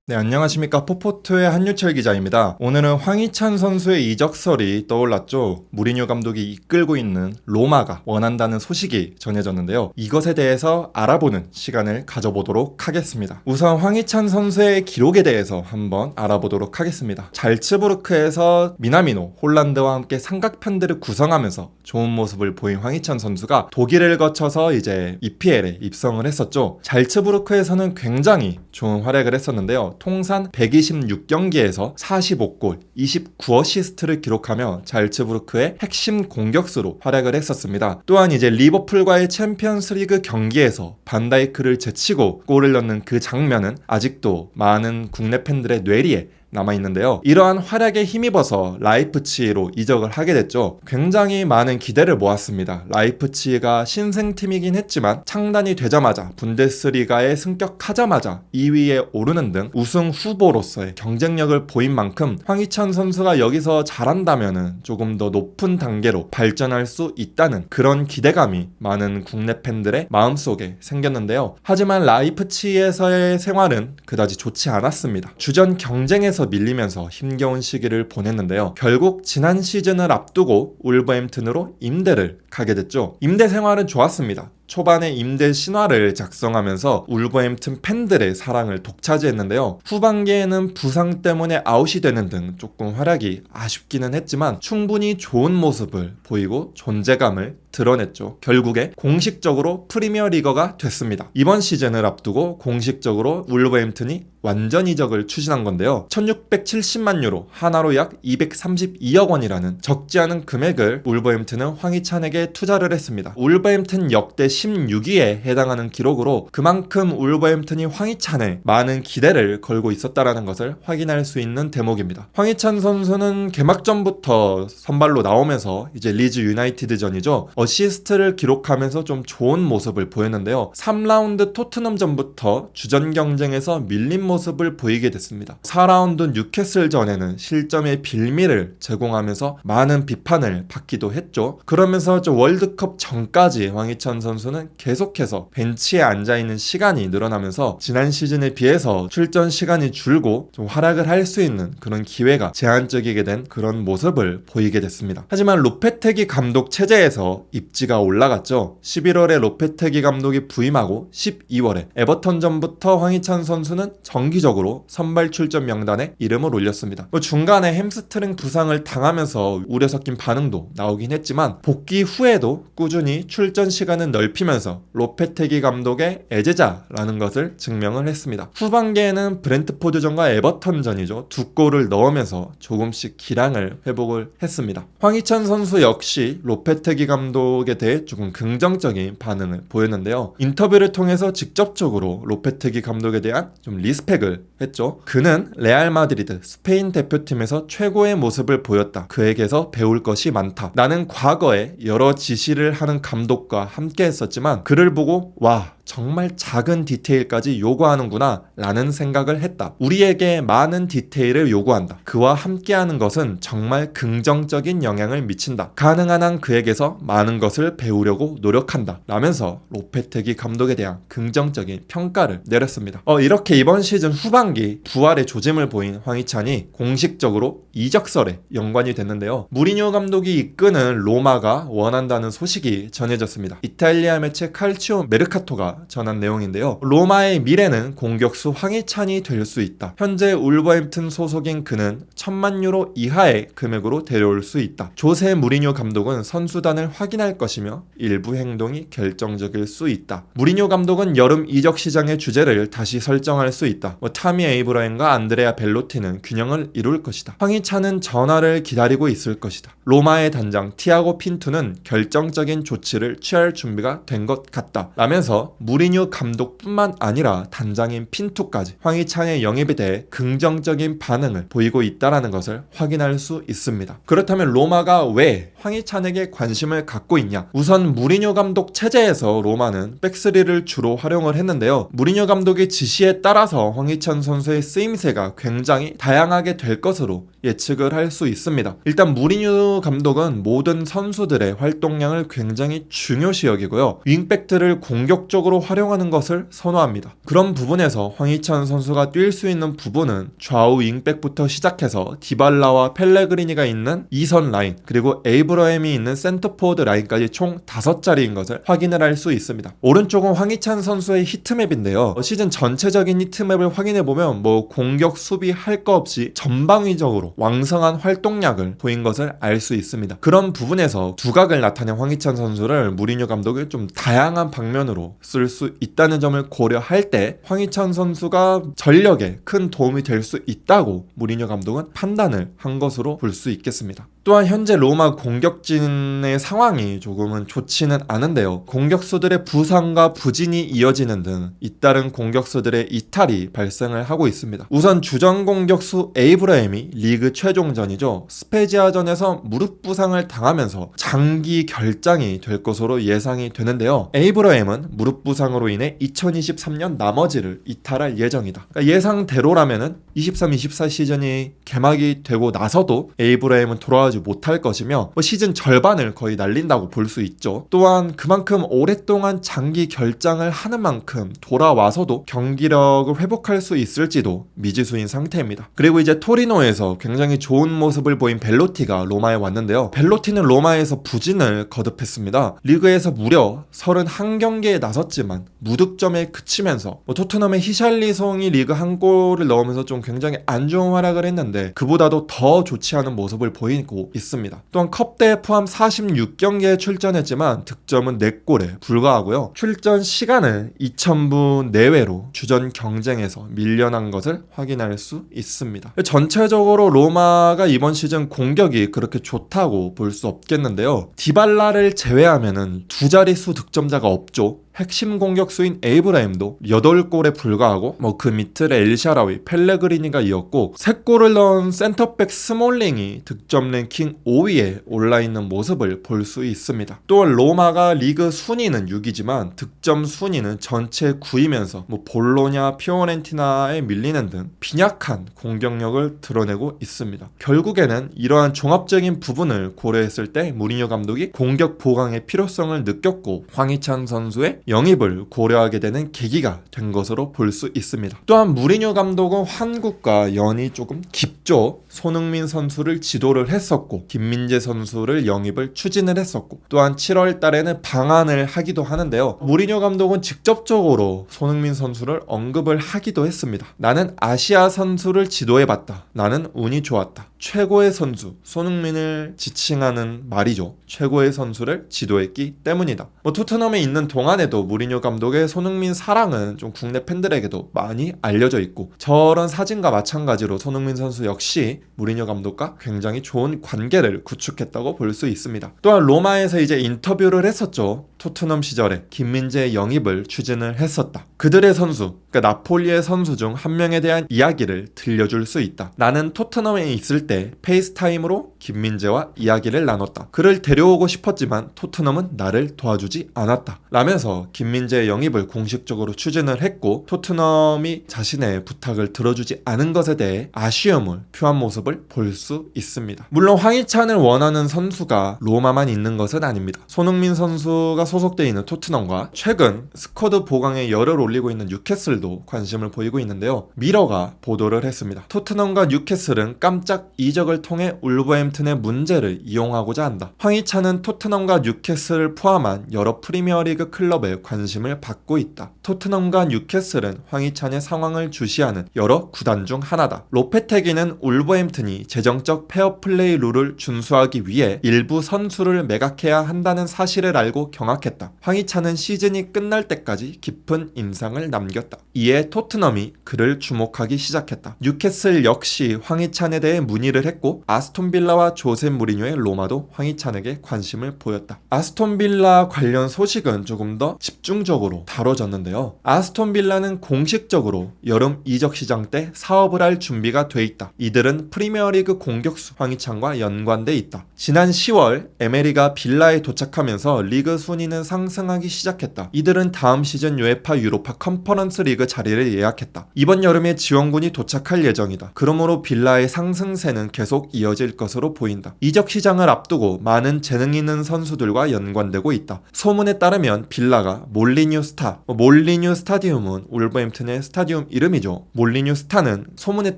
네, 안녕하십니까. 포포투의 한유철 기자입니다. 오늘은 황희찬 선수의 이적설이 떠올랐죠. 무리뉴 감독이 이끌고 있는 로마가 원한다는 소식이 전해졌는데요. 이것에 대해서 알아보는 시간을 가져보도록 하겠습니다. 우선 황희찬 선수의 기록에 대해서 한번 알아보도록 하겠습니다. 잘츠부르크에서 미나미노, 홀란드와 함께 삼각편들을 구성하면서 좋은 모습을 보인 황희찬 선수가 독일을 거쳐서 이제 EPL에 입성을 했었죠. 잘츠부르크에서는 굉장히 좋은 활약을 했었는데요. 통산 126경기에서 45골, 29어시스트를 기록하며 잘츠부르크의 핵심 공격수로 활약을 했었습니다. 또한 이제 리버풀과의 챔피언스리그 경기에서 반다이크를 제치고 골을 넣는 그 장면은 아직도 많은 국내 팬들의 뇌리에 남아있는데요. 이러한 활약에 힘입어서 라이프치히로 이적을 하게 됐죠. 굉장히 많은 기대를 모았습니다. 라이프치히가 신생팀이긴 했지만 창단이 되자마자 분데스리가에 승격하자마자 2위에 오르는 등 우승 후보로서의 경쟁력을 보인 만큼 황희찬 선수가 여기서 잘한다면 조금 더 높은 단계로 발전할 수 있다는 그런 기대감이 많은 국내 팬들의 마음속에 생겼는데요. 하지만 라이프치히에서의 생활은 그다지 좋지 않았습니다. 주전 경쟁에서 밀리면서 힘겨운 시기를 보냈는데요. 결국 지난 시즌을 앞두고 울버햄튼으로 임대를 가게 됐죠. 임대 생활은 좋았습니다. 초반에 임대 신화를 작성하면서 울버햄튼 팬들의 사랑을 독차지했는데요. 후반기에는 부상 때문에 아웃이 되는 등 조금 활약이 아쉽기는 했지만 충분히 좋은 모습을 보이고 존재감을 드러냈죠. 결국에 공식적으로 프리미어리거가 됐습니다. 이번 시즌을 앞두고 공식적으로 울버햄튼이 완전 이적을 추진한 건데요. 1670만 유로, 하나로 약 232억 원이라는 적지 않은 금액을 울버햄튼은 황희찬에게 투자를 했습니다. 울버햄튼 역대 16위에 해당하는 기록으로 그만큼 울버햄튼이 황희찬에 많은 기대를 걸고 있었다라는 것을 확인할 수 있는 대목입니다. 황희찬 선수는 개막전부터 선발로 나오면서 이제 리즈 유나이티드전이죠. 어시스트를 기록하면서 좀 좋은 모습을 보였는데요. 3라운드 토트넘전부터 주전 경쟁에서 밀린 모습을 보이게 됐습니다. 4라운드 뉴캐슬전에는 실점의 빌미를 제공하면서 많은 비판을 받기도 했죠. 그러면서 월드컵 전까지 황희찬 선수는 계속해서 벤치에 앉아있는 시간이 늘어나면서 지난 시즌에 비해서 출전 시간이 줄고 좀 활약을 할 수 있는 그런 기회가 제한적이게 된 그런 모습을 보이게 됐습니다. 하지만 로페테기 감독 체제에서 입지가 올라갔죠. 11월에 로페테기 감독이 부임하고 12월에 에버턴전부터 황희찬 선수는 정기적으로 선발 출전 명단에 이름을 올렸습니다. 중간에 햄스트링 부상을 당하면서 우려 섞인 반응도 나오긴 했지만 복귀 후에도 꾸준히 출전 시간을 넓히면서 로페테기 감독의 애제자라는 것을 증명을 했습니다. 후반기에는 브렌트포드전과 에버턴전이죠. 2골을 넣으면서 조금씩 기량을 회복을 했습니다. 황희찬 선수 역시 로페테기 감독에 대해 조금 긍정적인 반응을 보였는데요. 인터뷰를 통해서 직접적으로 로페테기 감독에 대한 좀 리스펙을 했죠. 그는 레알 마드리드 스페인 대표팀에서 최고의 모습을 보였다. 그에게서 배울 것이 많다. 나는 과거에 여러 지시를 하는 감독과 함께 했었지만 그를 보고 와, 정말 작은 디테일까지 요구하는구나 라는 생각을 했다. 우리에게 많은 디테일을 요구한다. 그와 함께하는 것은 정말 긍정적인 영향을 미친다. 가능한 한 그에게서 많은 것을 배우려고 노력한다 라면서 로페테기 감독에 대한 긍정적인 평가를 내렸습니다. 이렇게 이번 시즌 후반기 부활의 조짐을 보인 황희찬이 공식적으로 이적설에 연관이 됐는데요. 무리뉴 감독이 이끄는 로마가 원한다는 소식이 전해졌습니다. 이탈리아 매체 칼치오 메르카토가 전한 내용인데요. 로마의 미래는 공격수 황희찬이 될 수 있다. 현재 울버햄튼 소속인 그는 1000만 유로 이하의 금액으로 데려올 수 있다. 조세 무리뉴 감독은 선수단을 확인할 것이며 일부 행동이 결정적일 수 있다. 무리뉴 감독은 여름 이적 시장의 주제를 다시 설정할 수 있다. 타미 에이브라임과 안드레아 벨로티는 균형을 이룰 것이다. 황희찬은 전화를 기다리고 있을 것이다. 로마의 단장 티아고 핀투는 결정적인 조치를 취할 준비가 된 것 같다. 라면서 무리뉴 감독뿐만 아니라 단장인 핀투까지 황희찬의 영입에 대해 긍정적인 반응을 보이고 있다는 것을 확인할 수 있습니다. 그렇다면 로마가 왜 황희찬에게 관심을 갖고 있냐? 우선 무리뉴 감독 체제에서 로마는 백스리를 주로 활용을 했는데요. 무리뉴 감독의 지시에 따라서 황희찬 선수의 쓰임새가 굉장히 다양하게 될 것으로 예측을 할 수 있습니다. 일단 무리뉴 감독은 모든 선수들의 활동량을 굉장히 중요시 여기고요. 윙백들을 공격적으로 활용하는 것을 선호합니다. 그런 부분에서 황희찬 선수가 뛸 수 있는 부분은 좌우 윙백부터 시작해서 디발라와 펠레그리니가 있는 2선 라인, 그리고 에이브러햄이 있는 센터포워드 라인까지 총 5자리인 것을 확인을 할 수 있습니다. 오른쪽은 황희찬 선수의 히트맵인데요. 시즌 전체적인 히트맵을 확인해보면 공격, 수비 할 거 없이 전방위적으로 왕성한 활동량을 보인 것을 알 수 있습니다. 그런 부분에서 두각을 나타낸 황희찬 선수를 무리뉴 감독이 좀 다양한 방면으로 쓸 수 있다는 점을 고려할 때 황희찬 선수가 전력에 큰 도움이 될 수 있다고 무리뉴 감독은 판단을 한 것으로 볼 수 있겠습니다. 또한 현재 로마 공격진의 상황이 조금은 좋지는 않은데요. 공격수들의 부상과 부진이 이어지는 등 잇따른 공격수들의 이탈이 발생을 하고 있습니다. 우선 주전 공격수 에이브라햄이 리그 최종전이죠. 스페지아전에서 무릎 부상을 당하면서 장기 결장이 될 것으로 예상이 되는데요. 에이브라햄은 무릎 부상으로 인해 2023년 나머지를 이탈할 예정이다. 그러니까 예상대로라면은 23-24 시즌이 개막이 되고 나서도 에이브라햄은 돌아오지 못할 것이며 시즌 절반을 거의 날린다고 볼 수 있죠. 또한 그만큼 오랫동안 장기 결장을 하는 만큼 돌아와서도 경기력을 회복할 수 있을지도 미지수인 상태입니다. 그리고 이제 토리노에서 굉장히 좋은 모습을 보인 벨로티가 로마에 왔는데요. 벨로티는 로마에서 부진을 거듭했습니다. 리그에서 무려 31경기에 나섰지만 무득점에 그치면서 토트넘의 히샬리송이 리그 한 골을 넣으면서 좀 굉장히 안 좋은 활약을 했는데 그보다도 더 좋지 않은 모습을 보이고 있습니다. 또한 컵대회 포함 46경기에 출전했지만 득점은 4골에 불과하고요. 출전 시간은 2000분 내외로 주전 경쟁에서 밀려난 것을 확인할 수 있습니다. 전체적으로 로마가 이번 시즌 공격이 그렇게 좋다고 볼 수 없겠는데요. 디발라를 제외하면은 두 자릿수 득점자가 없죠. 핵심 공격수인 에이브라임도 8골에 불과하고 그 밑을 엘샤라위, 펠레그리니가 이었고 3골을 넣은 센터백 스몰링이 득점 랭킹 5위에 올라있는 모습을 볼 수 있습니다. 또한 로마가 리그 순위는 6위지만 득점 순위는 전체 9위면서 볼로냐, 피오렌티나에 밀리는 등 빈약한 공격력을 드러내고 있습니다. 결국에는 이러한 종합적인 부분을 고려했을 때 무리뉴 감독이 공격 보강의 필요성을 느꼈고 황희찬 선수의 영입을 고려하게 되는 계기가 된 것으로 볼 수 있습니다. 또한 무리뉴 감독은 한국과 연이 조금 깊죠. 손흥민 선수를 지도를 했었고 김민재 선수를 영입을 추진을 했었고 또한 7월 달에는 방한을 하기도 하는데요. 무리뉴 감독은 직접적으로 손흥민 선수를 언급을 하기도 했습니다. 나는 아시아 선수를 지도해봤다. 나는 운이 좋았다. 최고의 선수 손흥민을 지칭하는 말이죠. 최고의 선수를 지도했기 때문이다. 토트넘에 있는 동안에도 무리뉴 감독의 손흥민 사랑은 좀 국내 팬들에게도 많이 알려져 있고 저런 사진과 마찬가지로 손흥민 선수 역시 무리뉴 감독과 굉장히 좋은 관계를 구축했다고 볼 수 있습니다. 또한 로마에서 이제 인터뷰를 했었죠. 토트넘 시절에 김민재의 영입을 추진을 했었다. 그들의 선수, 그러니까 나폴리의 선수 중 한 명에 대한 이야기를 들려줄 수 있다. 나는 토트넘에 있을 때 페이스타임으로 김민재와 이야기를 나눴다. 그를 데려오고 싶었지만 토트넘은 나를 도와주지 않았다. 라면서 김민재의 영입을 공식적으로 추진을 했고 토트넘이 자신의 부탁을 들어주지 않은 것에 대해 아쉬움을 표한 모습을 볼 수 있습니다. 물론 황희찬을 원하는 선수가 로마만 있는 것은 아닙니다. 손흥민 선수가 소속되어 있는 토트넘과 최근 스쿼드 보강에 열을 올리고 있는 뉴캐슬도 관심을 보이고 있는데요. 미러가 보도를 했습니다. 토트넘과 뉴캐슬은 깜짝 이적을 통해 울버햄튼의 문제를 이용하고자 한다. 황희찬은 토트넘과 뉴캐슬을 포함한 여러 프리미어리그 클럽에 관심을 받고 있다. 토트넘과 뉴캐슬은 황희찬의 상황을 주시하는 여러 구단 중 하나다. 로페테기는 울버햄튼이 재정적 페어플레이 룰을 준수하기 위해 일부 선수를 매각해야 한다는 사실을 알고 경악했다. 황희찬은 시즌이 끝날 때까지 깊은 인상을 남겼다. 이에 토트넘이 그를 주목하기 시작했다. 뉴캐슬 역시 황희찬에 대해 문의를 했고 아스톤빌라와 조세 무리뉴의 로마도 황희찬에게 관심을 보였다. 아스톤빌라 관련 소식은 조금 더 집중적으로 다뤄졌는데요. 아스톤빌라는 공식적으로 여름 이적 시장 때 사업을 할 준비가 돼 있다. 이들은 프리미어리그 공격수 황희찬과 연관돼 있다. 지난 10월 에메리가 빌라에 도착하면서 리그 순위 순위는 상승하기 시작했다. 이들은 다음 시즌 UEFA 유로파 컨퍼런스 리그 자리를 예약했다. 이번 여름에 지원군이 도착할 예정이다. 그러므로 빌라의 상승세는 계속 이어질 것으로 보인다. 이적 시장을 앞두고 많은 재능 있는 선수들과 연관되고 있다. 소문에 따르면 빌라가 몰리뉴 스타, 몰리뉴 스타디움은 울버햄튼의 스타디움 이름이죠. 몰리뉴 스타는 소문에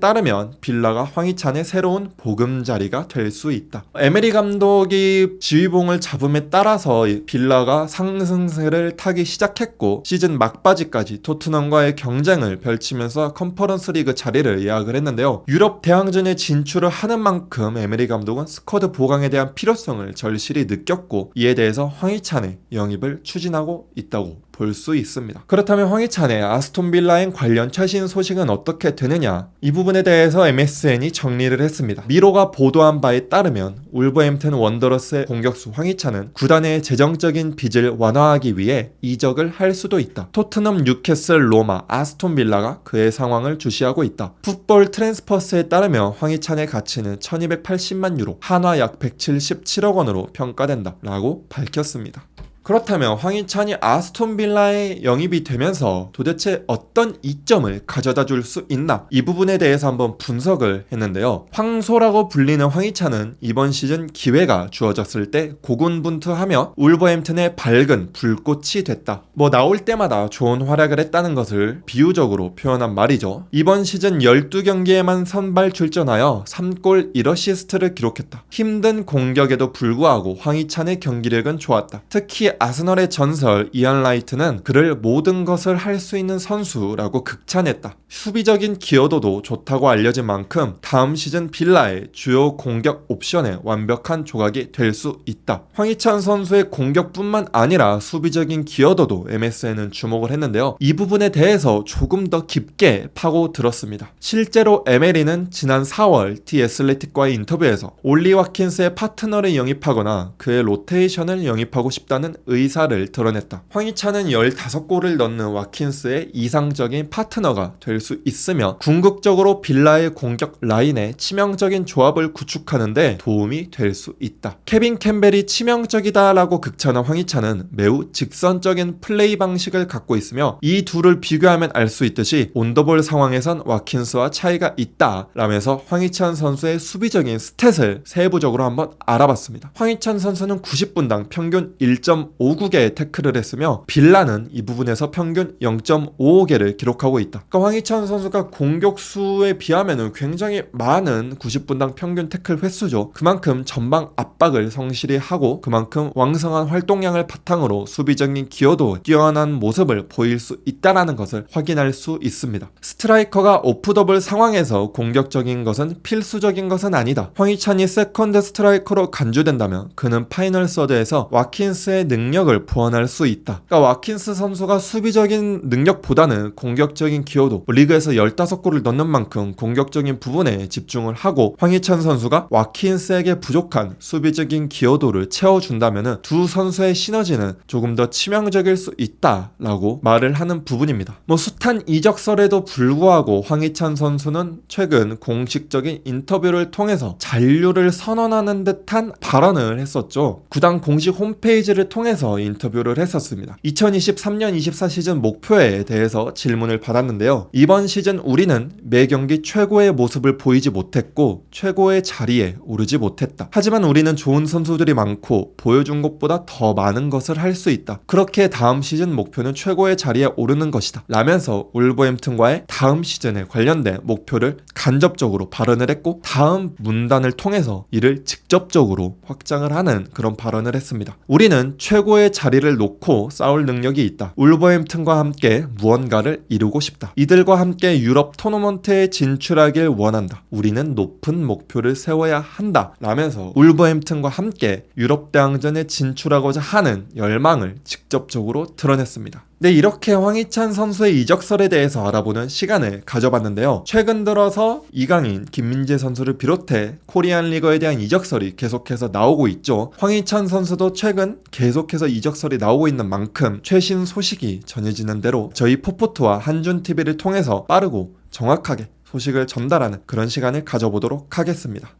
따르면 빌라가 황희찬의 새로운 보금자리가 될 수 있다. 에메리 감독이 지휘봉을 잡음에 따라서 빌라가 상승세를 타기 시작했고 시즌 막바지까지 토트넘과의 경쟁을 펼치면서 컨퍼런스 리그 자리를 예약을 했는데요. 유럽 대항전에 진출을 하는 만큼 에메리 감독은 스쿼드 보강에 대한 필요성을 절실히 느꼈고 이에 대해서 황희찬의 영입을 추진하고 있다고 볼 수 있습니다. 그렇다면 황희찬의 아스톤 빌라행 관련 최신 소식은 어떻게 되느냐? 이 부분에 대해서 MSN이 정리를 했습니다. 미로가 보도한 바에 따르면 울버햄튼 원더러스의 공격수 황희찬은 구단의 재정적인 빚을 완화하기 위해 이적을 할 수도 있다. 토트넘, 뉴캐슬, 로마, 아스톤 빌라가 그의 상황을 주시하고 있다. 풋볼 트랜스퍼스에 따르면 황희찬의 가치는 1280만 유로, 한화 약 177억 원으로 평가된다 라고 밝혔습니다. 그렇다면 황희찬이 아스톤 빌라에 영입이 되면서 도대체 어떤 이점을 가져다 줄 수 있나? 이 부분에 대해서 한번 분석을 했는데요. 황소라고 불리는 황희찬은 이번 시즌 기회가 주어졌을 때 고군분투하며 울버햄튼의 밝은 불꽃이 됐다. 나올 때마다 좋은 활약을 했다는 것을 비유적으로 표현한 말이죠. 이번 시즌 12경기에만 선발 출전하여 3골 1어시스트를 기록했다. 힘든 공격에도 불구하고 황희찬의 경기력은 좋았다. 특히 아스널의 전설 이안 라이트는 그를 모든 것을 할 수 있는 선수라고 극찬했다. 수비적인 기여도도 좋다고 알려진 만큼 다음 시즌 빌라의 주요 공격 옵션에 완벽한 조각이 될 수 있다. 황희찬 선수의 공격뿐만 아니라 수비적인 기여도도 MSN은 주목을 했는데요. 이 부분에 대해서 조금 더 깊게 파고들었습니다. 실제로 에메리는 지난 4월 디 애슬레틱과의 인터뷰에서 올리 와킨스의 파트너를 영입하거나 그의 로테이션을 영입하고 싶다는 의사를 드러냈다. 황희찬은 15골을 넣는 와킨스의 이상적인 파트너가 될 수 있으며 궁극적으로 빌라의 공격 라인에 치명적인 조합을 구축하는데 도움이 될 수 있다. 케빈 캠벨이 치명적이다라고 극찬한 황희찬은 매우 직선적인 플레이 방식을 갖고 있으며 이 둘을 비교하면 알 수 있듯이 온더볼 상황에선 와킨스와 차이가 있다 라면서 황희찬 선수의 수비적인 스탯을 세부적으로 한번 알아봤습니다. 황희찬 선수는 90분당 평균 1.59개의 태클을 했으며 빌라는 이 부분에서 평균 0.55개를 기록하고 있다. 그러니까 황희찬 선수가 공격수에 비하면 굉장히 많은 90분당 평균 태클 횟수죠. 그만큼 전방 압박을 성실히 하고 그만큼 왕성한 활동량을 바탕으로 수비적인 기여도 뛰어난 모습을 보일 수 있다는 것을 확인할 수 있습니다. 스트라이커가 오프더블 상황에서 공격적인 것은 필수적인 것은 아니다. 황희찬이 세컨드 스트라이커로 간주된다면 그는 파이널 서드에서 와킨스의 능력을 보완할 수 있다. 그러니까 와킨스 선수가 수비적인 능력보다는 공격적인 기여도, 리그에서 15골을 넣는 만큼 공격적인 부분에 집중을 하고 황희찬 선수가 와킨스에게 부족한 수비적인 기여도를 채워준다면 두 선수의 시너지는 조금 더 치명적일 수 있다라고 말을 하는 부분입니다. 숱한 이적설에도 불구하고 황희찬 선수는 최근 공식적인 인터뷰를 통해서 잔류를 선언하는 듯한 발언을 했었죠. 구단 공식 홈페이지를 통해서 인터뷰를 했었습니다. 2023년 24 시즌 목표에 대해서 질문을 받았는데요. 이번 시즌 우리는 매 경기 최고의 모습을 보이지 못했고 최고의 자리에 오르지 못했다. 하지만 우리는 좋은 선수들이 많고 보여준 것보다 더 많은 것을 할 수 있다. 그렇게 다음 시즌 목표는 최고의 자리에 오르는 것이다. 라면서 울버햄튼과의 다음 시즌에 관련된 목표를 간접적으로 발언을 했고 다음 문단을 통해서 이를 직접적으로 확장을 하는 그런 발언을 했습니다. 우리는 최고의 자리를 놓고 싸울 능력이 있다. 울버햄튼과 함께 무언가를 이루고 싶다. 이들과 함께 유럽 토너먼트에 진출하길 원한다. 우리는 높은 목표를 세워야 한다. 라면서 울버햄튼과 함께 유럽 대항전에 진출하고자 하는 열망을 직접적으로 드러냈습니다. 네, 이렇게 황희찬 선수의 이적설에 대해서 알아보는 시간을 가져봤는데요. 최근 들어서 이강인, 김민재 선수를 비롯해 코리안 리거에 대한 이적설이 계속해서 나오고 있죠. 황희찬 선수도 최근 계속해서 이적설이 나오고 있는 만큼 최신 소식이 전해지는 대로 저희 포포트와 한준TV를 통해서 빠르고 정확하게 소식을 전달하는 그런 시간을 가져보도록 하겠습니다.